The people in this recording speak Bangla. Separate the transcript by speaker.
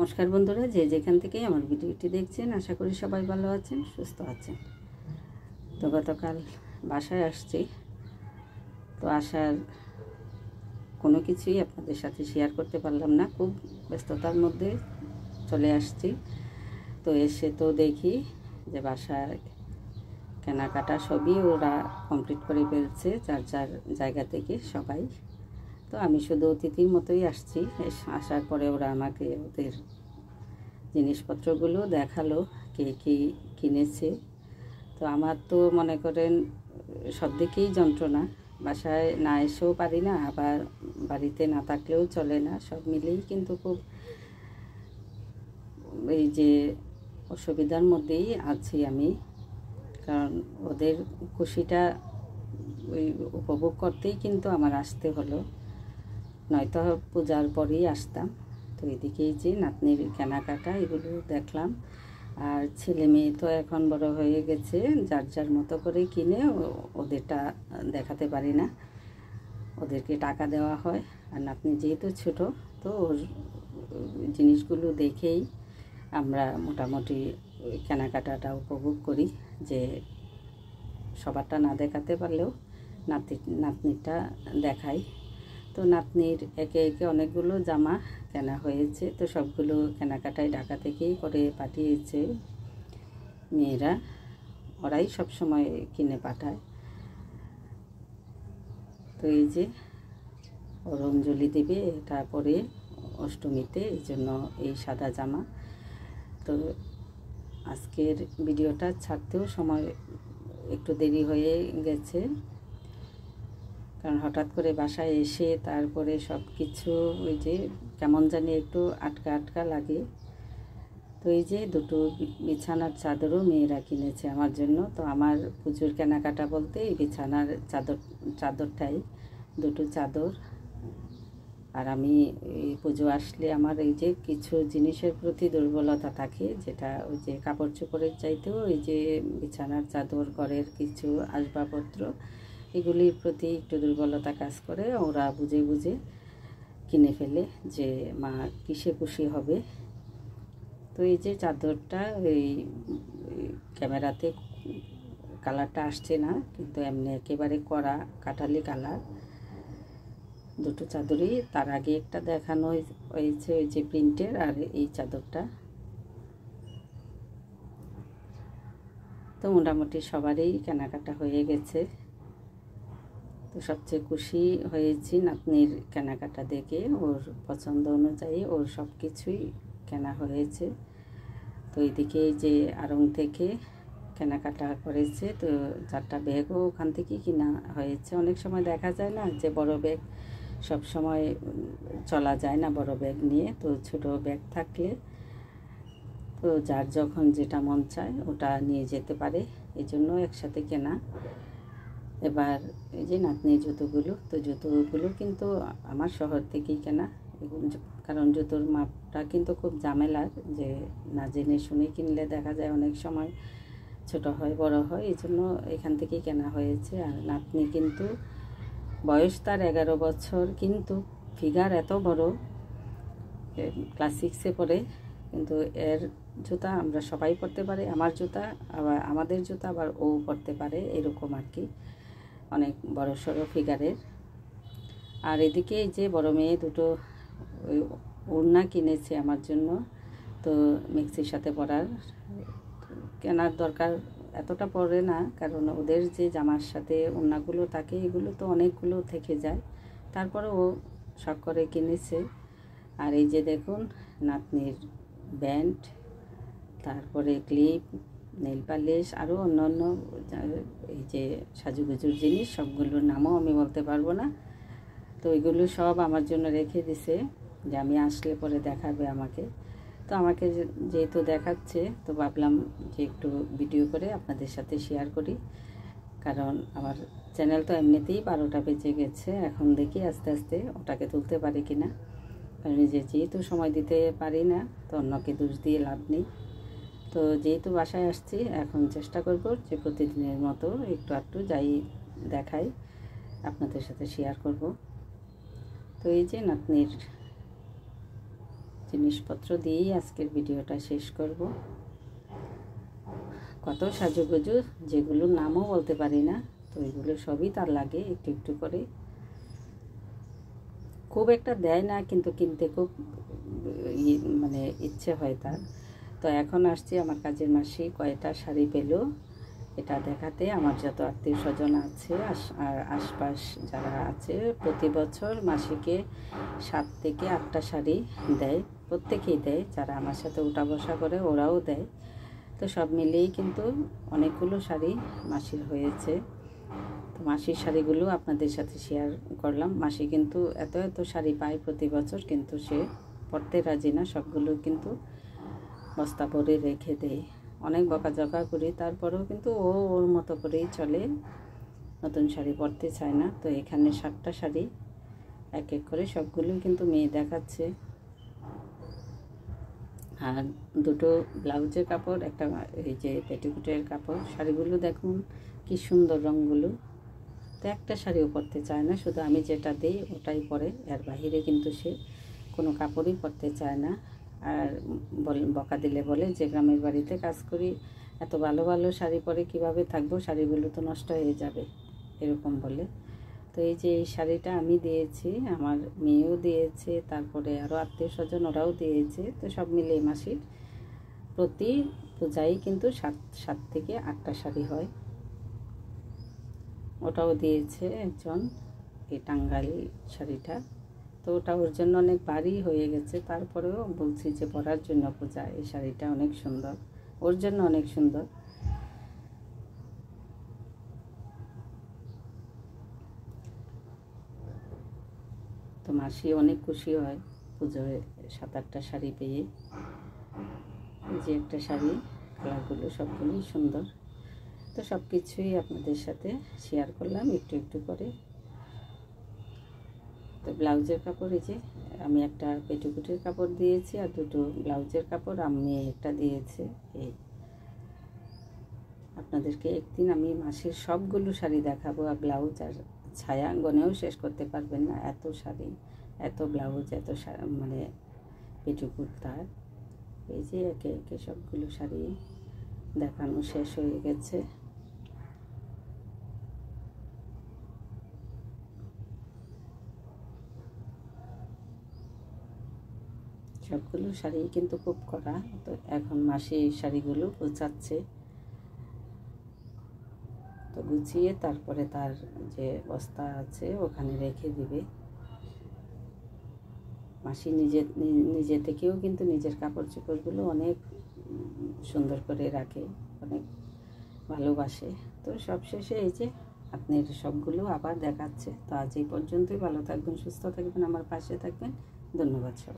Speaker 1: নমস্কার বন্ধুরা, যে যেখান থেকে আমার ভিডিওটি দেখছেন, আশা করি সবাই ভালো আছেন, সুস্থ আছেন। তো গতকাল বাসায় আসছি, তো আসার কোনো কিছুই আপনাদের সাথে শেয়ার করতে পারলাম না, খুব ব্যস্ততার মধ্যে চলে আসছি। তো এসে তো দেখি যে বাসায় কেনাকাটা সবই ওরা কমপ্লিট করে ফেলছে, যার যার জায়গা থেকে সবাই। তো আমি শুধু অতিথির মতোই আসছি। আসার পরে ওরা আমাকে ওদের জিনিসপত্রগুলো দেখালো, কে কী কিনেছে। তো আমার তো মনে করেন সব দিকেই যন্ত্রণা, বাসায় না এসেও পারি না, আবার বাড়িতে না থাকলেও চলে না, সব মিলেই কিন্তু খুব এই যে অসুবিধার মধ্যেই আছি আমি। কারণ ওদের খুশিটা ওই উপভোগ করতেই কিন্তু আমার আসতে হলো, নয়তো পূজার পরেই আসতাম। তো এদিকেই যে নাতনির কেনাকাটা এগুলো দেখলাম। আর ছেলে মেয়ে তো এখন বড় হয়ে গেছে, যার যার মতো করে কিনে ওদেরটা দেখাতে পারি না, ওদেরকে টাকা দেওয়া হয়। আর নাতনি যেহেতু ছোট, তো ওর জিনিসগুলো দেখেই আমরা মোটামুটি কেনাকাটাটা উপভোগ করি, যে সবারটা না দেখাতে পারলেও নাতনিটা দেখাই। তো নাতনির একে একে অনেকগুলো জামা কেনা হয়েছে, তো সবগুলো কেনাকাটায় ঢাকা থেকেই করে পাঠিয়েছে মেয়েরা, ওরাই সব সময় কিনে পাঠায়। তো এই যে ওর অঞ্জলি দেবে, এটা পরে অষ্টমীতে, এই জন্য এই সাদা জামা। তো আজকের ভিডিওটা ছাড়তেও সময় একটু দেরি হয়ে গেছে, কারণ হঠাৎ করে বাসায় এসে তারপরে সব কিছু ওই যে কেমন জানি একটু আটকা আটকা লাগে। তো এই যে দুটো বিছানার চাদরও মেয়েরা কিনেছে আমার জন্য। তো আমার পুজোর কেনাকাটা বলতে এই বিছানার চাদরটাই, দুটো চাদর। আর আমি এই পুজো আসলে আমার এই যে কিছু জিনিসের প্রতি দুর্বলতা থাকে, যেটা ওই যে কাপড় চোপড়ের চাইতেও ওই যে বিছানার চাদর, ঘরের কিছু আসবাবপত্র, এগুলির প্রতি একটু দুর্বলতা কাজ করে। ওরা বুঝে বুঝে কিনে ফেলে যে মা কিসে খুশি হবে। তো এই যে চাদরটা, এই ক্যামেরাতে কালারটা আসছে না, কিন্তু এমনি একেবারে কড়া কাঠালি কালার। দুটো চাদরই, তার আগে একটা দেখানো হয়েছে ওই যে প্রিন্টের, আর এই চাদরটা। তো মোটামুটি সবারই কেনাকাটা হয়ে গেছে। তো সবচেয়ে খুশি হয়েছি নাতনির কেনাকাটা দেখে, ওর পছন্দ অনুযায়ী ওর সব কিছুই কেনা হয়েছে। তো এইদিকে এই যে আড়ং থেকে কেনাকাটা করেছে, তো 4টা ব্যাগও ওখান থেকেই কিনা হয়েছে। অনেক সময় দেখা যায় না যে বড় ব্যাগ সব সময় চলা যায় না বড় ব্যাগ নিয়ে, তো ছোট ব্যাগ থাকলে তো যার যখন যেটা মন চায় ওটা নিয়ে যেতে পারে, এই জন্য একসাথে কেনা। এবার এই যে নাতনির জুতোগুলো, তো জুতোগুলো কিন্তু আমার শহর থেকেই কেনা, কারণ জুতোর মাপটা কিন্তু খুব ঝামেলার, যে না জেনে শুনে কিনলে দেখা যায় অনেক সময় ছোট হয় বড় হয়, এই জন্য এখান থেকেই কেনা হয়েছে। আর নাতনি কিন্তু বয়স তার 11 বছর, কিন্তু ফিগার এত বড়, ক্লাস 6-এ পড়ে, কিন্তু এর জুতা আমরা সবাই পরতে পারে, আমার জুতা আবার আমাদের জুতা আবার ও পরতে পারে, এরকম আর কি, অনেক বড় সড়ো ফিগারের। আর এদিকে এই যে বড় মেয়ে দুটো ওড়না কিনেছে আমার জন্য, তো মিক্সির সাথে পরার কেনার দরকার এতটা পড়ে না, কারণ ওদের যে জামার সাথে ওড়নাগুলো থাকে এগুলো তো অনেকগুলো থেকে যায়, তারপরে ও শখ করে কিনেছে। আর এই যে দেখুন নাতনির ব্যান্ড, তারপরে ক্লিপ, নেল পালিশ, আরও অন্য এই যে সাজুগুজুর জিনিস, সবগুলোর নামও আমি বলতে পারবো না। তো এগুলো সব আমার জন্য রেখে দিছে, যে আমি আসলে পরে দেখাবে আমাকে। তো আমাকে যেহেতু দেখাচ্ছে, তো ভাবলাম যে একটু ভিডিও করে আপনাদের সাথে শেয়ার করি, কারণ আমার চ্যানেল তো এমনিতেই 12টা বেজে গেছে। এখন দেখি আস্তে আস্তে ওটাকে তুলতে পারি কি না, কারণ যেহেতু সময় দিতে পারি না, তো অন্যকে দোষ দিয়ে লাভ নেই। তো যেহেতু বাসায় আসছি, এখন চেষ্টা করব যে প্রতিদিনের মতো একটু আধটু যাই দেখাই, আপনাদের সাথে শেয়ার করব। তো এই যে নাতনির জিনিসপত্র দিয়েই আজকের ভিডিওটা শেষ করব। কত সাজুগুজু, যেগুলো নামও বলতে পারি না, তো এগুলো সবই তার লাগে একটু একটু করে। খুব একটা দেয় না, কিন্তু কিনতে খুব মানে ইচ্ছে হয় তার। তো এখন আসছি, আমার কাজের মাসি কয়টা শাড়ি পেল এটা দেখাতে। আমার যত আত্মীয় স্বজন আছে আর আশপাশ যারা আছে, প্রতি বছর মাসিকে 7 থেকে 8টা শাড়ি দেয়, প্রত্যেকেই দেয়। যারা আমার সাথে উঠা বসা করে ওরাও দেয়। তো সব মিলিয়েই কিন্তু অনেকগুলো শাড়ি মাসির হয়েছে। তো মাসির শাড়িগুলো আপনাদের সাথে শেয়ার করলাম। মাসি কিন্তু এত এত শাড়ি পায় প্রতি বছর, কিন্তু সে পরতে রাজি না, সবগুলো কিন্তু বস্তা ভরে রেখে দেয়। অনেক বকাঝকা করি, তারপরেও কিন্তু ও ওর মতো করেই চলে, নতুন শাড়ি পরতে চায় না। তো এখানে 7টা শাড়ি এক এক করে সবগুলোই কিন্তু মেয়ে দেখাচ্ছে। আর দুটো ব্লাউজের কাপড়, একটা এই যে পেটিকোটের কাপড়। শাড়িগুলো দেখুন কি সুন্দর রঙগুলো। তো একটা শাড়িও পরতে চায় না, শুধু আমি যেটা দিই ওটাই পরে, এর বাহিরে কিন্তু সে কোনো কাপড়ই পরতে চায় না। আর বকা দিলে বলে যে গ্রামের বাড়িতে কাজ করি, এত ভালো ভালো শাড়ি পরে কিভাবে থাকবো, শাড়িগুলো তো নষ্ট হয়ে যাবে, এরকম বলে। তো এই যে এই শাড়িটা আমি দিয়েছি, আমার মেয়েও দিয়েছে, তারপরে আরও আত্মীয় স্বজন ওরাও দিয়েছে। তো সব মিলে মাসির প্রতি পূজায় কিন্তু 7 থেকে 8টা শাড়ি হয়। ওটাও দিয়েছে একজন, এই টাঙ্গাইল শাড়িটা। তো ওটা ওর জন্য অনেক ভারী হয়ে গেছে, তারপরেও বলছি যে পরার জন্য পূজা, এই শাড়িটা অনেক সুন্দর, ওর জন্য অনেক সুন্দর। তো মাসি অনেক খুশি হয় পুজোয় 7-8টা শাড়ি পেয়ে। এই যে একটা শাড়ি, কালারগুলো সবগুলোই সুন্দর। তো সব কিছুই আপনাদের সাথে শেয়ার করলাম একটু একটু করে। তো ব্লাউজের কাপড়, এই যে আমি একটা পেটিকোটের কাপড় দিয়েছি, আর দুটো ব্লাউজের কাপড় আমি একটা দিয়েছে। এই আপনাদেরকে একদিন আমি মাসির সবগুলো শাড়ি দেখাবো, আর ব্লাউজ আর ছায়া গনেও শেষ করতে পারবেন না, এত শাড়ি, এত ব্লাউজ, এত মানে পেটিকোট তার। এই যে একে একে সবগুলো শাড়ি দেখানো শেষ হয়ে গেছে। সবগুলো শাড়ি কিন্তু খুব কড়া। তো এখন মাসি শাড়িগুলো গোছাচ্ছে। তো গুছিয়ে তারপরে তার যে বস্তা আছে ওখানে রেখে দিবে। মাসি নিজে থেকেও কিন্তু নিজের কাপড় চোপড়গুলো অনেক সুন্দর করে রাখে, অনেক ভালোবাসে। তো সব শেষে এই যে আপনার সবগুলো আবার দেখাচ্ছে। তো আজ এই পর্যন্তই। ভালো থাকবেন, সুস্থ থাকবেন, আমার পাশে থাকবেন। ধন্যবাদ সবাই।